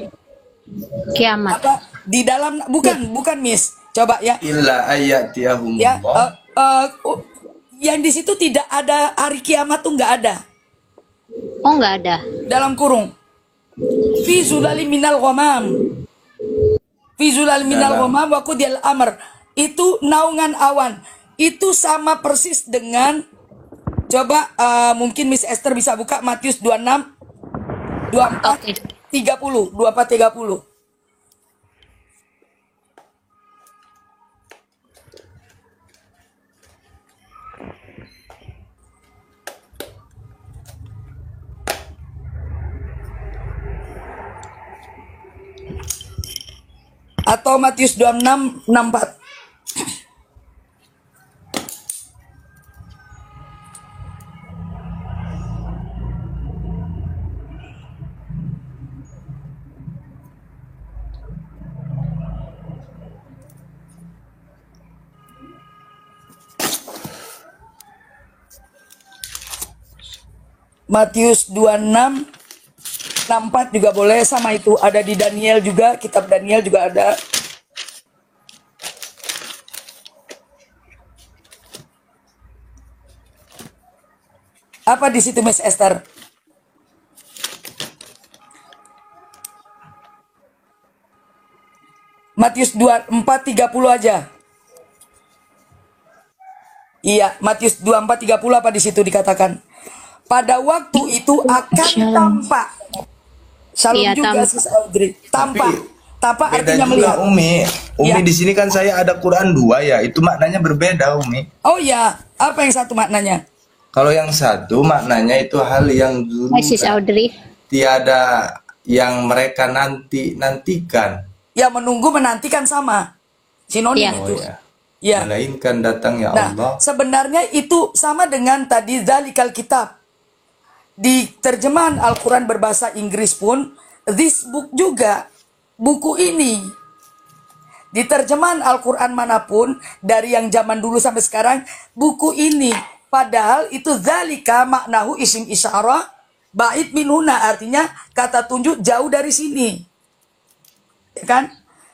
Kiamat. apa? Di dalam bukan Miss. Coba ya. Illa ayyatiyahumullah. Ya, yang di situ tidak ada hari kiamat tuh nggak ada. Oh, nggak ada. Dalam kurung. Fi zulali minal ghamam. Fi zulali minal ghamam wa qudiyal amr. Itu naungan awan. Itu sama persis dengan coba mungkin Miss Esther bisa buka Matius 26 24 30 24 30. Atau Matius 26 64. Matius 26 64 juga boleh, sama itu ada di Daniel juga, kitab Daniel juga ada. Apa di situ Miss Esther? Matius 24 30 aja. Iya, Matius 24:30 apa di situ dikatakan? Pada waktu itu akan tampak. Shalom Iya, juga Sis Audrey. Tampak. Tampak Beda artinya juga melihat. Umi. Umi Ya. di sini kan saya ada Quran 2 ya. Itu maknanya berbeda Umi. Oh ya, apa yang satu maknanya? Kalau yang satu maknanya itu hal yang dulu Sis Audrey. tiada yang mereka nantikan. Ya menunggu menantikan sama. Sinonim Iya. itu. Oh ya. Ya. Melainkan datang ya Nah, Allah. sebenarnya itu sama dengan tadi Zalikal Kitab. Di terjemahan Al-Quran berbahasa Inggris pun, this book juga, buku ini. Di terjemahan Al-Quran manapun, dari yang zaman dulu sampai sekarang, buku ini. Padahal itu Zalika maknahu isim isyarah, bait minuna, artinya kata tunjuk jauh dari sini. Ya kan?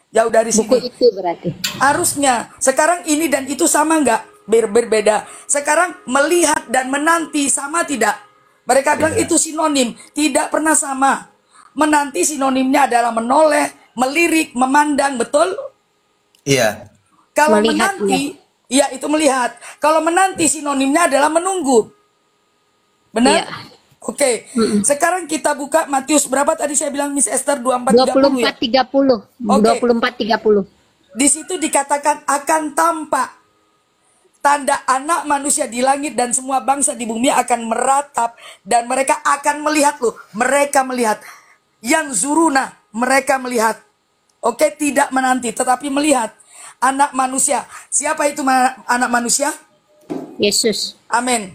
Jauh dari Buku sini. itu berarti. Harusnya. Sekarang ini dan itu sama nggak? Berbeda. Sekarang melihat dan menanti sama tidak? Mereka bilang itu sinonim. Tidak pernah sama. Menanti sinonimnya adalah menoleh, melirik, memandang. Betul? Iya. Kalau Melihat, menanti, ya itu melihat. Kalau menanti sinonimnya adalah menunggu. Benar? Iya. Oke. Sekarang kita buka Matius berapa tadi saya bilang Miss Esther 24:30 ya? 24:30. Oke. 24:30. Di situ dikatakan akan tampak tanda anak manusia di langit dan semua bangsa di bumi akan meratap dan mereka akan melihat loh. Mereka melihat. Yang zuruna, mereka melihat. Oke, tidak menanti tetapi melihat anak manusia. Siapa itu anak manusia? Yesus. Amin.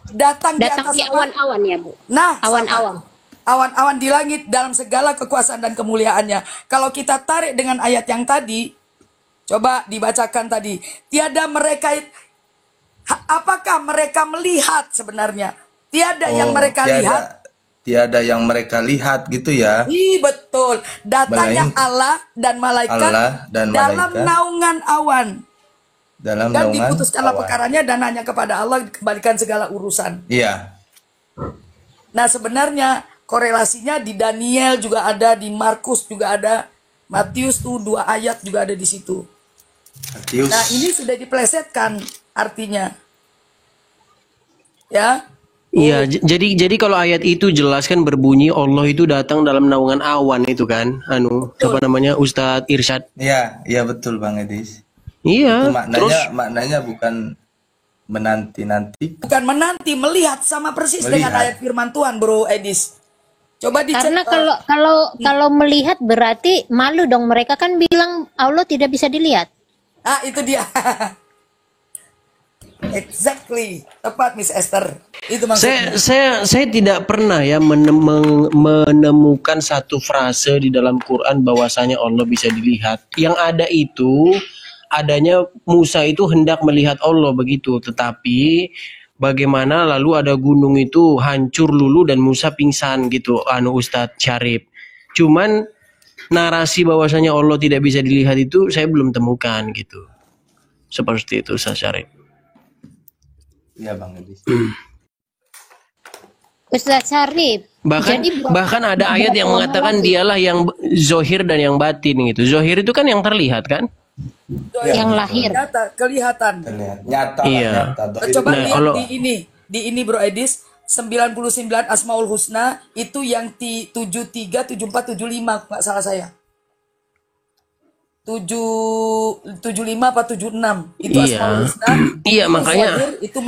Datang di Datang atas di awan-awan ya, Bu. Nah, Awan-awan. awan-awan di langit dalam segala kekuasaan dan kemuliaannya. Kalau kita tarik dengan ayat yang tadi, coba dibacakan tadi. Tiada mereka, apakah mereka melihat sebenarnya? Tiada yang mereka lihat. Tiada yang mereka lihat gitu ya. Betul. Datanya Allah dan malaikat dalam naungan awan. Dalam Dan naungan diputuskanlah awan. perkaranya dan hanya kepada Allah dikembalikan segala urusan. Iya. Nah sebenarnya korelasinya di Daniel juga ada, di Markus juga ada, Matius tuh 2 ayat juga ada di situ. Matius. Nah ini sudah diplesetkan artinya. Ya. Iya, jadi kalau ayat itu jelas kan berbunyi Allah itu datang dalam naungan awan itu kan, apa namanya Ustadz Irsyad. Iya, iya betul Bang Edis. Iya. Itu maknanya, Terus maknanya bukan menanti-nanti. Bukan menanti, melihat sama persis dengan ayat firman Tuhan, Bro Edis. Coba dicek. Karena kalau melihat berarti malu dong, mereka kan bilang Allah tidak bisa dilihat. Ah, itu dia. Exactly. Tepat Miss Esther. Itu maksudnya. Saya tidak pernah ya menemukan satu frase di dalam Quran bahwasanya Allah bisa dilihat. Yang ada itu adanya Musa itu hendak melihat Allah begitu, tetapi bagaimana lalu ada gunung itu hancur lulu dan Musa pingsan gitu, Ustadz Syarif. Cuman narasi bahwasanya Allah tidak bisa dilihat itu saya belum temukan gitu. Seperti itu Ustadz Syarif. Iya Bang Edis. Ustaz Syarif. Bahkan ada ayat yang mengatakan dialah yang zohir dan yang batin gitu. Zohir itu kan yang terlihat kan? Yang lahir. Kelihatan. Nyata. Iya. Nyata. Coba Nah, lihat kalau- di ini Bro Edis 99 Asmaul Husna itu yang 73, 74, 75 nggak salah saya. 75 apa 76 itu Iya. Asmaul Husna. Iya, Itu makanya. zahir, itu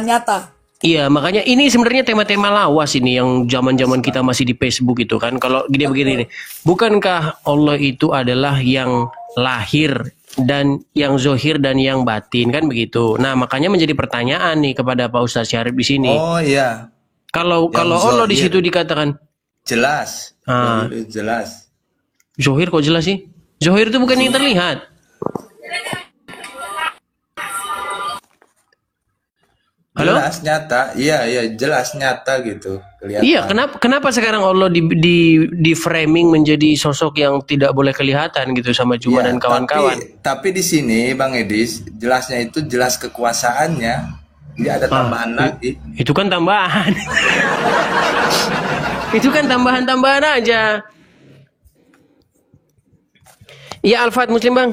nyata. Iya, makanya ini sebenarnya tema-tema lawas ini yang zaman-zaman kita masih di Facebook itu kan. Kalau gini begini nih, bukankah Allah itu adalah yang lahir dan yang zohir dan yang batin kan begitu. Nah, makanya menjadi pertanyaan nih kepada Pak Ustadz Syarif di sini. Oh iya. Kalau Allah di zohir. situ dikatakan Jelas. Ah. Jelas. zohir, kok jelas sih? Zohir itu bukan yang terlihat. Halo? Jelas nyata. Iya jelas nyata gitu. Kelihatan. Iya, kenapa sekarang Allah di framing menjadi sosok yang tidak boleh kelihatan gitu sama Juma Iya, dan kawan-kawan? Tapi di sini Bang Edis, jelasnya itu jelas kekuasaannya. Dia ada tambahan lagi. Itu kan tambahan. Itu kan tambahan-tambahan aja. Iya, Al-Fat Muslim Bang.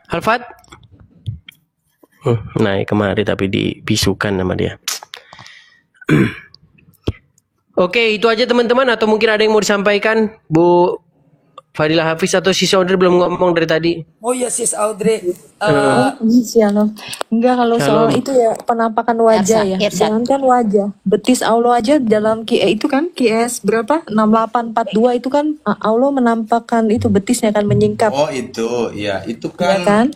Alfat? Naik kemari tapi dibisukan sama dia. Oke, itu aja teman-teman, atau mungkin ada yang mau disampaikan, Bu Fadilah Hafiz atau Sis Audrey belum ngomong dari tadi. Oh iya Sis Audrey. Shalom. Enggak, kalau soal Shalom. itu ya penampakan wajah ya. Jangankan wajah, betis Allah aja dalam itu kan QS berapa? 6842 itu kan Allah menampakkan itu betisnya kan menyingkap. Oh itu, ya itu Ya kan. kan?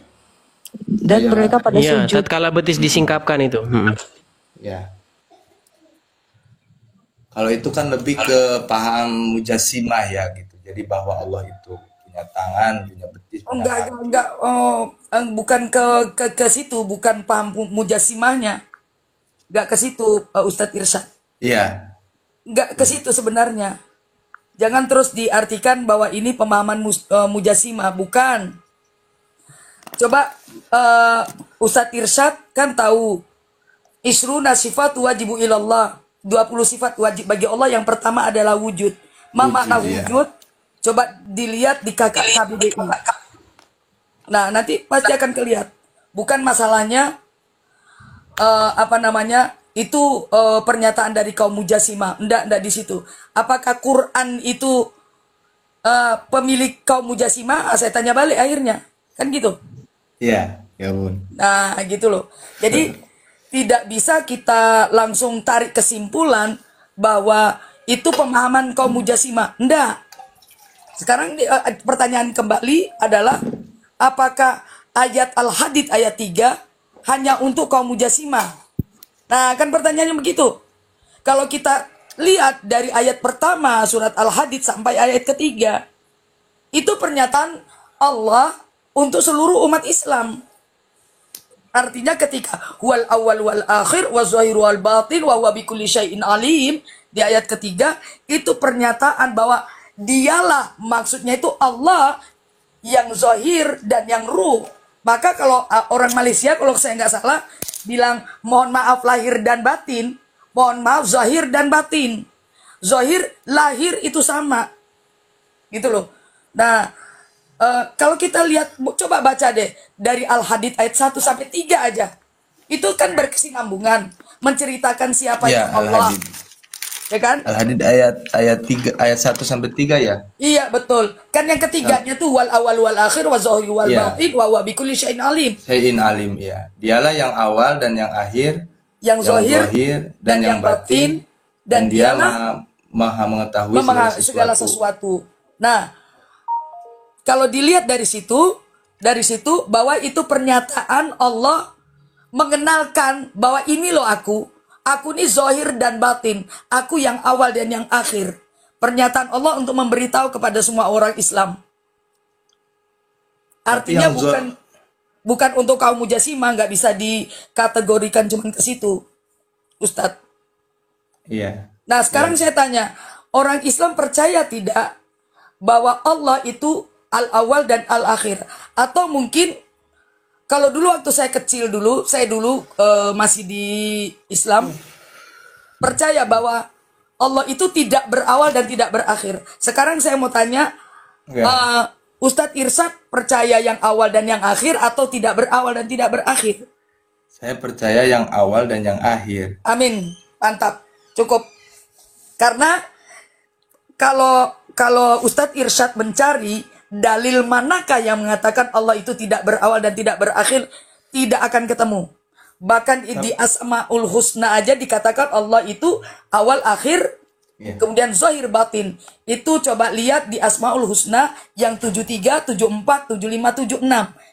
Dan mereka pada Iya, sujud. tatkala betis disingkapkan itu. Ya. Kalau itu kan lebih ke paham mujasimah ya gitu. Jadi bahwa Allah itu punya tangan, punya betis, punya kaki. Enggak, bukan ke situ, bukan paham mujasimahnya. Enggak ke situ, Ustadz Irsyad. Iya. Enggak ke situ sebenarnya. Jangan terus diartikan bahwa ini pemahaman mujasimah, bukan. Coba Ustadz Irsyad kan tahu isruna sifat wajibu ilallah. 20 sifat wajib bagi Allah. Yang pertama adalah wujud. Makna wujud coba dilihat di KKBBI. Nah, nanti pasti akan kelihatan. Bukan masalahnya itu pernyataan dari kaum mujasimah. Enggak di situ. Apakah Quran itu pemilik kaum mujasimah? Saya tanya balik akhirnya. Kan gitu. Iya, ya bun. Nah, gitu loh. Jadi tidak bisa kita langsung tarik kesimpulan bahwa itu pemahaman kaum mujasimah. Enggak. Sekarang pertanyaan kembali adalah apakah ayat Al-Hadid ayat 3 hanya untuk kaum mujasimah? Nah, kan pertanyaannya begitu. Kalau kita lihat dari ayat pertama surat Al-Hadid sampai ayat ketiga, itu pernyataan Allah untuk seluruh umat Islam. Artinya ketika wal awal wal akhir wa zahir wal batin wa huwa bikulli syai'in alim, di ayat ketiga itu pernyataan bahwa dialah, maksudnya itu Allah yang zahir dan yang ruh. Maka kalau orang Malaysia, kalau saya nggak salah, bilang mohon maaf lahir dan batin, mohon maaf zahir dan batin. Zahir, lahir itu sama. Gitu loh. Nah, kalau kita lihat, coba baca deh dari Al-Hadid ayat 1 sampai 3 aja. Itu kan berkesinambungan, menceritakan siapa Ya, yang Allah. Al-Hadid. Ya kan? Al-Hadid ayat 1 sampai 3 ya. Iya, betul. Kan yang ketiganya tuh wal awal wal akhir wa zahir wal batin wa huwa bikulli syai'in alim. Syai'in alim ya. Dialah yang awal dan yang akhir, Yang zahir dan yang batin, dan dia dialah maha mengetahui segala sesuatu. Nah, kalau dilihat dari situ bahwa itu pernyataan Allah mengenalkan bahwa ini loh aku ini zahir dan batin, aku yang awal dan yang akhir. Pernyataan Allah untuk memberitahu kepada semua orang Islam. Artinya bukan untuk kaum mujasimah, nggak bisa dikategorikan cuma ke situ, Ustadz. Iya. Nah, sekarang saya tanya, orang Islam percaya tidak bahwa Allah itu al-awal dan al-akhir? Atau mungkin kalau dulu waktu saya kecil saya dulu masih di Islam, percaya bahwa Allah itu tidak berawal dan tidak berakhir. Sekarang saya mau tanya, Ustadz Irsyad percaya yang awal dan yang akhir atau tidak berawal dan tidak berakhir? Saya percaya yang awal dan yang akhir. Amin, mantap, cukup. Karena kalau Ustadz Irsyad mencari dalil manakah yang mengatakan Allah itu tidak berawal dan tidak berakhir, tidak akan ketemu. Bahkan di Asmaul Husna aja dikatakan Allah itu awal akhir, kemudian zahir batin. Itu coba lihat di Asmaul Husna yang 73, 74, 75, 76.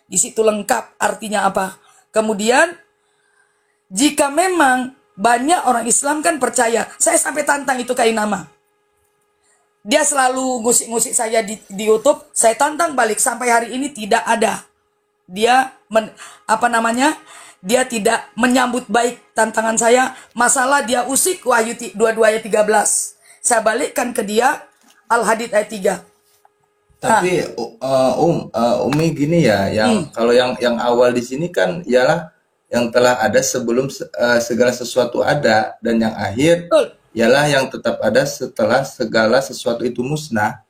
Di situ lengkap artinya apa. Kemudian jika memang banyak orang Islam kan percaya, saya sampai tantang itu kain nama. Dia selalu ngusik-ngusik saya di YouTube. Saya tantang balik sampai hari ini tidak ada. Dia dia tidak menyambut baik tantangan saya. Masalah dia usik Wahyu 22 ayat 13. Saya balikkan ke dia Al-Hadid ayat 3. Tapi Umi gini ya, kalau yang awal di sini kan ialah yang telah ada sebelum segala sesuatu ada, dan yang akhir ialah yang tetap ada setelah segala sesuatu itu musnah.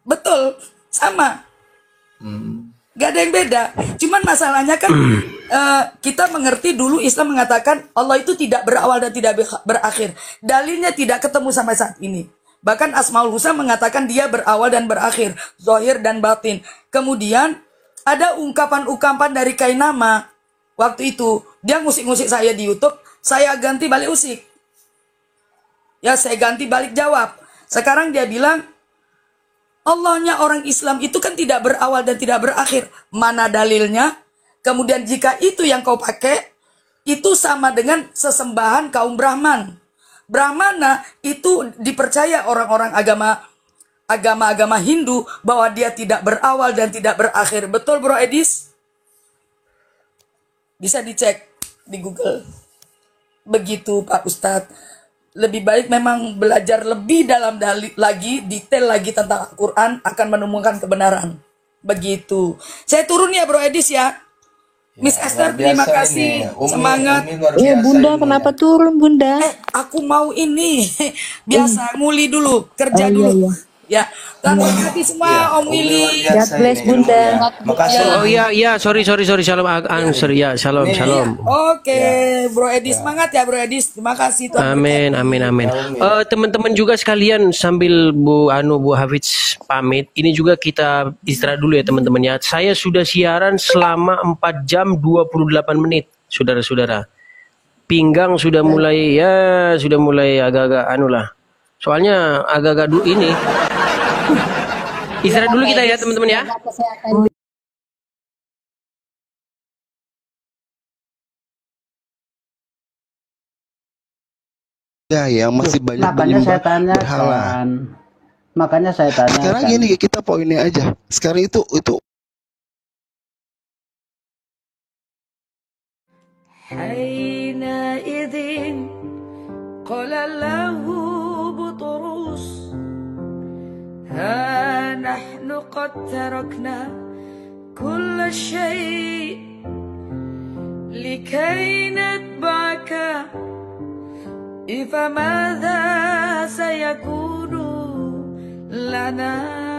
Betul, sama. Gak ada yang beda. Cuman masalahnya kan kita mengerti dulu Islam mengatakan Allah itu tidak berawal dan tidak berakhir. Dalilnya tidak ketemu sampai saat ini. Bahkan Asmaul Husna mengatakan dia berawal dan berakhir, zahir dan batin. Kemudian ada ungkapan-ungkapan dari Kainama. Waktu itu dia ngusik-ngusik saya di YouTube, saya ganti balik usik. Ya, saya ganti balik jawab. Sekarang dia bilang Allahnya orang Islam itu kan tidak berawal dan tidak berakhir. Mana dalilnya? Kemudian jika itu yang kau pakai, itu sama dengan sesembahan kaum Brahman. Brahmana itu dipercaya orang-orang agama Hindu bahwa dia tidak berawal dan tidak berakhir. Betul Bro Edis? Bisa dicek di Google. Begitu Pak Ustadz. Lebih baik memang belajar lebih dalam lagi, detail lagi tentang Al-Quran akan menemukan kebenaran. Begitu. Saya turun ya Bro Edis ya. Miss Esther terima kasih. Semangat. Iya Bunda, kenapa turun Bunda? Aku mau ini. Biasa nguli dulu, kerja Oh, dulu. iya. Ya. Selamat pagi semua Om Willy. God bless Bunda. Makasih. Oh iya, sorry, shalom, sorry ya, shalom. Oke, Bro Edis semangat ya Bro Edis. Terima kasih Tuhan. Amin. Teman-teman juga sekalian sambil Bu Hafiz pamit, ini juga kita istirahat dulu ya teman-teman ya. Saya sudah siaran selama 4 jam 28 menit, saudara-saudara. Pinggang sudah mulai agak-agak lah. Soalnya agak-agak ini. Istirahat dulu kita ya teman-teman ya. Ya, yang masih banyak Makanya saya tanya berhala. Makanya saya tanya. Sekarang gini kita poinnya aja. Sekarang itu حينئذ قال له بطرس ها نحن قد تركنا كل شيء لكي نتبعك فماذا سيكون لنا